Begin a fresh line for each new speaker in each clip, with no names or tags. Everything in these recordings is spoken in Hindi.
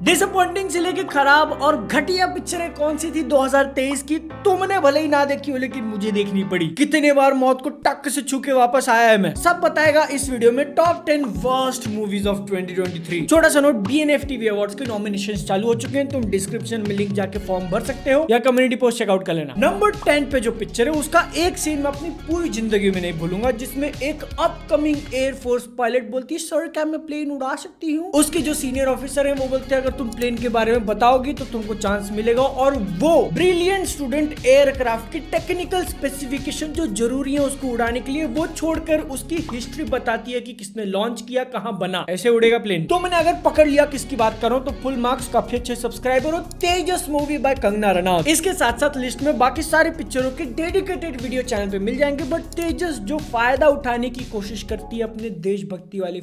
डिसअपॉइंटिंग से लेके खराब और घटिया पिक्चरें कौन सी थी 2023 की, तुमने भले ही ना देखी हो लेकिन मुझे देखनी पड़ी। कितने बार मौत को टक से छू के वापस आया है मैं, सब बताएगा इस वीडियो में। Top 10 worst movies of 2023। छोटा सा नोट, BNFTV अवार्ड्स के नॉमिनेशंस चालू हो चुके हैं। तुम डिस्क्रिप्शन में लिंक जाके फॉर्म भर सकते हो या कम्युनिटी पोस्ट चेकआउट कर लेना। नंबर 10 पे जो पिक्चर है उसका एक सीन मैं अपनी पूरी जिंदगी में नहीं भूलूंगा, जिसमें एक अपकमिंग एयरफोर्स पायलट बोलती है, सर क्या मैं प्लेन उड़ा सकती हूँ। उसके जो सीनियर ऑफिसर है वो बोलते हैं, अगर तुम प्लेन के बारे में बताओगी तो तुमको चांस मिलेगा। और वो ब्रिलियंट स्टूडेंट एयरक्राफ्ट की टेक्निकल स्पेसिफिकेशन जो जरूरी है उसको उड़ाने के लिए, वो छोड़कर उसकी हिस्ट्री बताती है कि किसने लॉन्च किया, कहां बना, ऐसे उड़ेगा प्लेन। तो मैंने अगर पकड़ लिया किसकी बात करो तो फुल मार्क्स, काफी अच्छे सब्सक्राइबर हो, तेजस मूवी बाय कंगना रनौत। इसके साथ साथ लिस्ट में बाकी सारी पिक्चरों के डेडिकेटेड वीडियो चैनल पे मिल जाएंगे। बट तेजस जो फायदा उठाने की कोशिश करती है अपने देशभक्ति वाली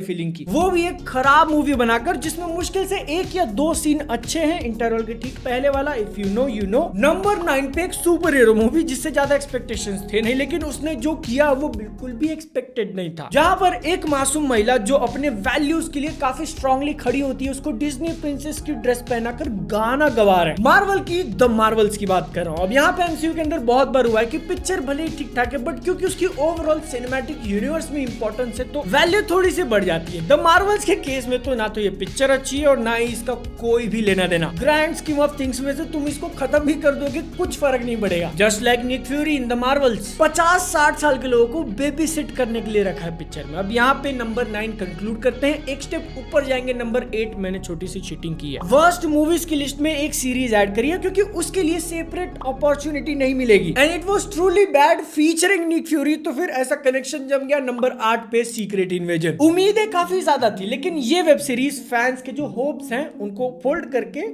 फीलिंग की, वो भी एक खराब मूवी बनाकर, जिसमें मुश्किल से एक या दो सीन अच्छे हैं, इंटरवल के ठीक पहले वाला, if you know you know. Number 9 पे एक सुपर हीरो मूवी जिससे ज्यादा एक्सपेक्टेशंस थे नहीं, लेकिन उसने जो किया वो बिल्कुल भी एक्सपेक्टेड नहीं था। जहां पर एक मासूम महिला जो अपने वैल्यूज के लिए काफी स्ट्रांगली खड़ी होती है, उसको डिज्नी प्रिंसेस की ड्रेस पहनाकर गाना गवा रहे हैं। मार्वल की द मार्वल्स की बात कर रहा हूं। अब यहाँ पे MCU के अंदर बहुत बार हुआ है कि पिक्चर भले ही ठीक ठाक है, बट क्योंकि उसकी ओवरऑल सिनेमैटिक यूनिवर्स में इंपॉर्टेंस है तो वैल्यू थोड़ी सी बढ़ जाती है। द मार्वल्स के केस में तो ना तो ये पिक्चर अच्छी है और ना ही इसका कोई भी लेना देना। ग्रैंड स्कीम ऑफ थिंग्स में से तुम इसको खत्म भी कर दोगे, कुछ फर्क नहीं पड़ेगा। Just like Nick Fury in the Marvels. 50-60 साल के लोगों को बेबी सिट करने के लिए रखा है पिक्चर में। अब यहाँ पे नंबर 9 कंक्लूड करते हैं, एक स्टेप ऊपर जाएंगे। नंबर 8 मैंने छोटी सी चीटिंग की है। वर्स्ट मूवीज की लिस्ट में एक सीरीज ऐड करी है क्योंकि उसके लिए सेपरेट अपॉर्चुनिटी नहीं मिलेगी। And it was truly bad featuring Nick Fury. तो फिर ऐसा कनेक्शन जम गया। नंबर 8 पे सीक्रेट इन्वेजन। उम्मीदें काफी ज्यादा थी, लेकिन ये वेब सीरीज फैंस के जो होप्स हैं उनको फोल्ड करके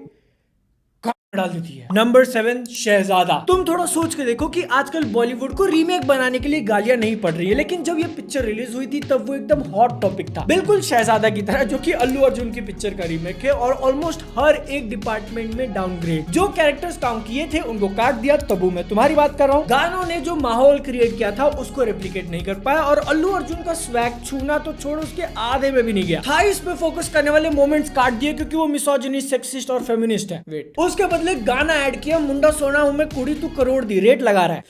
डाल देती है। नंबर 7 शहजादा। तुम थोड़ा सोच के देखो कि आजकल बॉलीवुड को रीमेक बनाने के लिए गालियां नहीं पड़ रही है, लेकिन जब ये पिक्चर रिलीज हुई थी तब वो एकदम हॉट टॉपिक था, बिल्कुल शहजादा की तरह, जो कि अल्लू अर्जुन की पिक्चर का रीमेक है और ऑलमोस्ट हर एक डिपार्टमेंट में डाउनग्रेड। जो कैरेक्टर्स काम किए थे उनको काट दिया। तबू मैं तुम्हारी बात कर रहा हूँ। गानों ने जो माहौल क्रिएट किया था उसको रेप्लिकेट नहीं कर पाया और अल्लू अर्जुन का स्वैग छूना तो छोड़ो, उसके आधे में भी नहीं गया। थाइस पे फोकस करने वाले मोमेंट्स काट दिए क्योंकि वो मिसोजिनिस्ट, सेक्सिस्ट और फेमिनिस्ट है। वेट, उसके गाना ऐड किया, मुंडा सोना हूं मैं कुड़ी तू करोड़ दी, रेट लगा रहा है।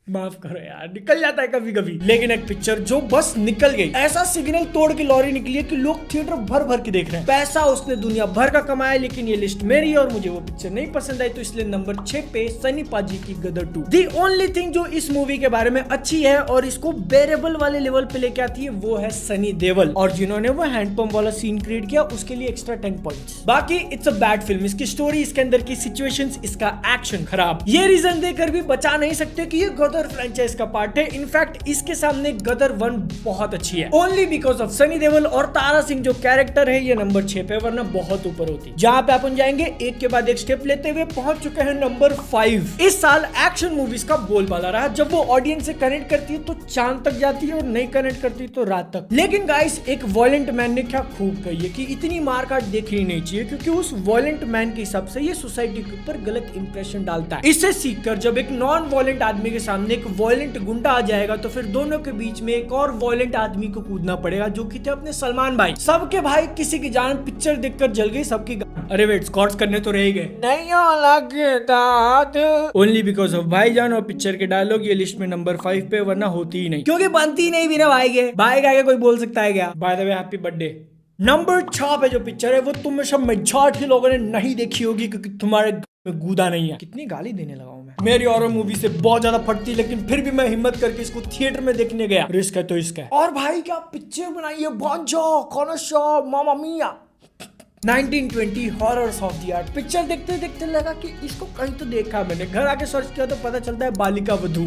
माफ करो यार, निकल जाता है कभी कभी। लेकिन एक पिक्चर जो बस निकल गई, ऐसा सिग्नल तोड़ के लॉरी निकली है कि लोग थिएटर भर भर के देख रहे हैं। पैसा उसने दुनिया भर का कमाया, लेकिन ये लिस्ट मेरी और मुझे वो पिक्चर नहीं पसंद आई, तो इसलिए नंबर 6 पे सनी पाजी की गदर 2। दी ओनली थिंग जो इस मूवी के बारे में अच्छी है और इसको बेरेबल वाले लेवल पे लेके आती है वो है सनी देओल, और जिन्होंने वो हैंडपंप वाला सीन क्रिएट किया उसके लिए एक्स्ट्रा 10 पॉइंट्स। बाकी इट्स अ बैड फिल्म। इसकी स्टोरी, इसके अंदर की सिचुएशंस, इसका एक्शन खराब। ये रीजन देकर भी बचा नहीं सकते कि ये गदर फ्रेंचाइज का पार्ट है। इनफैक्ट इसके सामने गदर 1 बहुत अच्छी है, only because of Sunny Deol और तारा सिंह जो कैरेक्टर है। ये नंबर 6 पे, वरना बहुत ऊपर होती। जहां पे अपन जाएंगे एक के बाद एक स्टेप लेते हुए पहुंच चुके हैं नंबर 5। इस साल एक्शन मूवीज का बोलबाला रहा। जब वो ऑडियंस से कनेक्ट करती है तो चांद तक जाती है और नहीं कनेक्ट करती तो रात तक। लेकिन गाइस, एक वॉयलेंट मैन ने क्या खूब कही है कि इतनी मारकाट देखनी नहीं चाहिए, क्योंकि उस वॉयलेंट मैन के हिसाब से ये सोसाइटी के ऊपर गलत इंप्रेशन डालता है। इससे सीखकर जब एक नॉन वॉयलेंट आदमी के सामने एक वॉयलेंट गुंडा आ जाएगा तो फिर दोनों के बीच में एक और वॉयलेंट आदमी को कूदना पड़ेगा, जो कि थे अपने सलमान भाई। सबके भाई किसी की जान पिक्चर देखकर जल गई, सबकी। अरे वेट, स्कॉट्स करने तो रह गए। नहीं लगता ओनली बिकॉज ऑफ भाईजान और पिक्चर के डायलॉग ये लिस्ट में नंबर 5 पे, वरना होती ही नहीं, क्योंकि बनती ही नहीं बिना भाई के। भाई का कोई बोल सकता है क्या? By the way, happy birthday. Number 6 पे जो पिक्चर है वो तुम में सब मेजॉरिटी लोगों ने नहीं देखी होगी, क्योंकि तुम्हारे में गूदा नहीं है। कितनी गाली देने लगा हूं मैं। मेरी हॉरर मूवी से बहुत ज्यादा फटती, लेकिन फिर भी मैं हिम्मत करके इसको थिएटर में देखने गया। रिस्क है तो इसका है। और भाई क्या पिक्चर बनाई है, बॉन्जो, कॉनशो, मामा मिया। 1920 horrors of the art. Picture देखते देखते लगा कि इसको कहीं तो देखा मैंने। घर आके सर्च किया तो पता चलता है Balika Vadhu.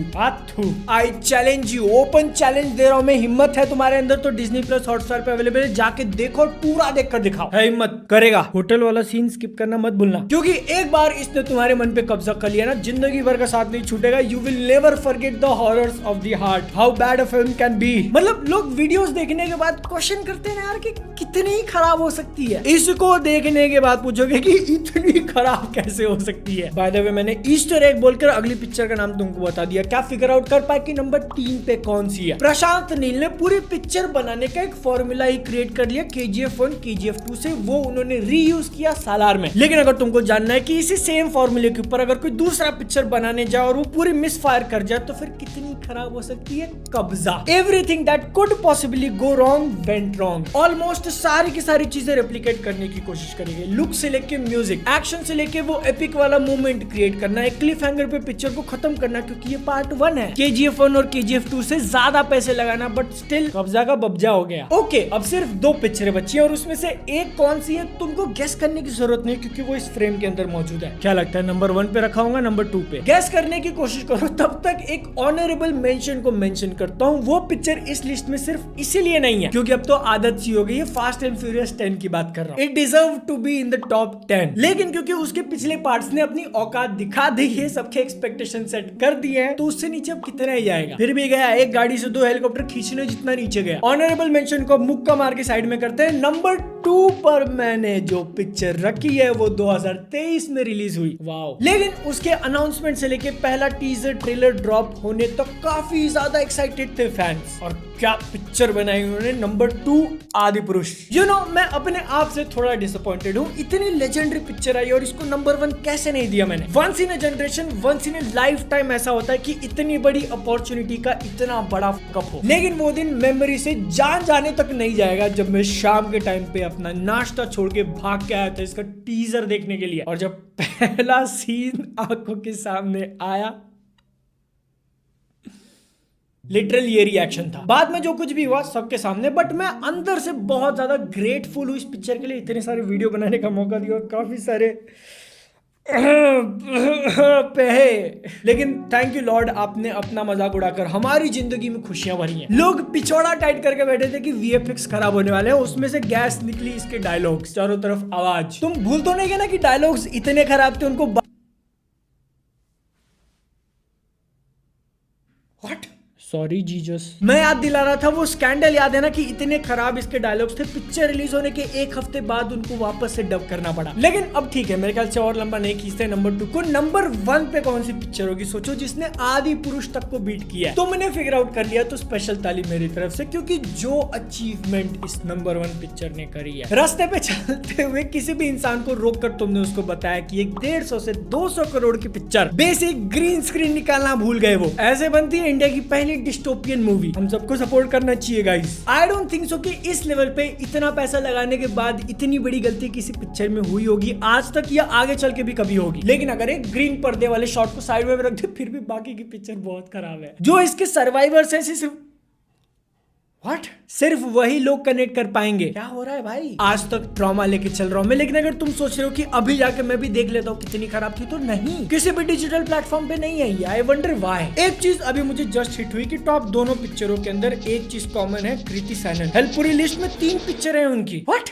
I challenge you, open challenge दे रहा हूं मैं। हिम्मत है तुम्हारे अंदर तो डिज्नी प्लस हॉटस्टार पे अवेलेबल है, जाके देखो और पूरा देख कर दिखाओ। है हिम्मत, करेगा। होटल वाला सीन स्किप करना मत भूलना, क्योंकि एक बार इसने तुम्हारे मन पे कब्जा कर लिया ना, जिंदगी भर का साथ नहीं छूटेगा। You will never forget the horrors of the heart, how bad a film can be. मतलब लोग वीडियोस देखने के बाद क्वेश्चन करते हैं यार कि कितनी खराब हो सकती है। इसी उसको देखने के बाद पूछोगे कि इतनी खराब कैसे हो सकती है। बाय द वे मैंने ईस्टर एग बोलकर अगली पिक्चर का नाम तुमको बता दिया। क्या फिगर आउट कर पाए कि नंबर 3 पे कौन सी है? प्रशांत नील ने पूरी पिक्चर बनाने का एक फॉर्मूला ही क्रिएट कर लिया KGF 1 KGF 2 से, वो उन्होंने रीयूज किया सालार में। लेकिन अगर तुमको जानना है कि इसी सेम फॉर्मूले के ऊपर अगर कोई दूसरा पिक्चर बनाने जाए और वो पूरी मिस फायर कर जाए तो फिर कितनी खराब हो सकती है? कब्जा। Everything that could possibly go wrong went wrong. Almost सारी की सारी चीजें रेप्लिकेट करने की कोशिश करेंगे। लुक से लेके म्यूजिक, एक्शन से लेके वो एपिक वाला मोमेंट क्रिएट करना, एक क्लिफ हैंगर पे पिक्चर को खत्म करना, क्योंकि ये पार्ट 1 है। KGF 1 और KGF 2 से ज्यादा पैसे लगाना, बट स्टिल कब्जा का बब्जा हो गया। ओके, अब सिर्फ 2 पिक्चरें बची हैं और उसमें से एक कौन सी है तुमको गेस करने की जरूरत नहीं, क्योंकि वो इस फ्रेम के अंदर मौजूद है। क्या लगता है नंबर 1 पे रखा होगा, नंबर 2 पे? गेस करने की कोशिश करो, तब तक एक ऑनरेबल मेंशन को मेंशन करता हूँ। वो पिक्चर इस लिस्ट में सिर्फ इसीलिए नहीं है क्योंकि अब तो आदत सी हो गई है, फास्ट एंड फ्यूरियस 10 की बात कर रहा हूँ। It deserve to be in the top 10, लेकिन क्योंकि उसके पिछले पार्ट्स ने अपनी औकात दिखा दी है, सबके एक्सपेक्टेशन सेट कर दिए हैं, तो उससे नीचे अब कितना ही जाएगा। फिर भी गया, एक गाड़ी से 2 हेलीकॉप्टर खींचने जितना नीचे गया। ऑनरेबल मेंशन को मुक्का मार के साइड में करते हैं। नंबर 2 पर मैंने जो पिक्चर रखी है वो 2023 में रिलीज हुई। वाओ। लेकिन उसके अनाउंसमेंट से लेके पहला टीजर ट्रेलर ड्रॉप होने तक काफी ज्यादा एक्साइटेड थे फैंस। और क्या पिक्चर बनाई उन्होंने। नंबर 2 आदि पुरुष। मैं अपने आप से थोड़ा डिसअपॉइंटेड हूँ। इतनी लेजेंडरी पिक्चर आई और इसको नंबर 1 कैसे नहीं दिया मैंने। Once in a generation, once in a lifetime ऐसा होता है कि इतनी बड़ी अपॉर्चुनिटी का इतना बड़ा कप हो, लेकिन वो दिन मेमोरी से जान जाने तक नहीं जाएगा जब मैं शाम के टाइम पे अपना नाश्ता छोड़ के भाग के आया था इसका टीजर देखने के लिए। और जब पहला सीन आंखों के सामने आया, लिटरल ये रिएक्शन था। बाद में जो कुछ भी हुआ सबके सामने, बट मैं अंदर से बहुत ज्यादा ग्रेटफुल हूँ इस पिक्चर के लिए। इतने सारे वीडियो बनाने का मौका दिया और काफी सारे लेकिन थैंक यू लॉर्ड, आपने अपना मजाक उड़ाकर हमारी जिंदगी में खुशियां भरी हैं। लोग पिछौड़ा टाइट करके बैठे थे कि VFX खराब होने वाले हैं, उसमें से गैस निकली इसके डायलॉग्स, चारों तरफ आवाज। तुम भूल तो नहीं गए ना कि डायलॉग्स इतने खराब थे उनको व्हाट सॉरी जीजस, मैं याद दिला रहा था वो स्कैंडल याद है ना कि इतने खराब इसके डायलॉग्स थे, पिक्चर रिलीज होने के 1 हफ्ते बाद उनको वापस से डब करना पड़ा। लेकिन अब ठीक है, मेरे ख्याल से और लंबा नहीं खींचते। नंबर 2 को। नंबर 1 पे कौन सी पिक्चर होगी सोचो, जिसने आदि पुरुष तक को बीट किया है। तुमने फिगर आउट कर लिया तो स्पेशल ताली मेरी तरफ से, क्योंकि जो अचीवमेंट इस नंबर 1 पिक्चर ने करी है। रास्ते पे चलते हुए किसी भी इंसान को रोक कर तुमने उसको बताया कि एक 150 से 200 करोड़ की पिक्चर बेसिक ग्रीन स्क्रीन निकालना भूल गए। वो ऐसे बनती है इंडिया की पहली डिस्टोपियन मूवी। हम सबको सपोर्ट करना चाहिए guys. I don't think so कि इस लेवल पे इतना पैसा लगाने के बाद इतनी बड़ी गलती किसी पिक्चर में हुई होगी आज तक, या आगे चल के भी कभी होगी। लेकिन अगर एक ग्रीन पर्दे वाले शॉट को साइड में रख दे, फिर भी बाकी की पिक्चर बहुत खराब है। जो इसके सर्वाइवर्स है सिर्फ वही लोग कनेक्ट कर पाएंगे। क्या हो रहा है भाई? आज तक ट्रॉमा लेके चल रहा हूं मैं, लेकिन अगर तुम सोच रहे हो कि अभी जाके मैं भी देख लेता हूँ कितनी खराब थी, तो नहीं, किसी भी डिजिटल प्लेटफॉर्म पे नहीं है। I wonder why. एक चीज अभी मुझे जस्ट हिट हुई कि टॉप दोनों पिक्चरों के अंदर एक चीज कॉमन है, कृति सैनन। हेल्प पूरी लिस्ट में 3 पिक्चर है उनकी। व्हाट?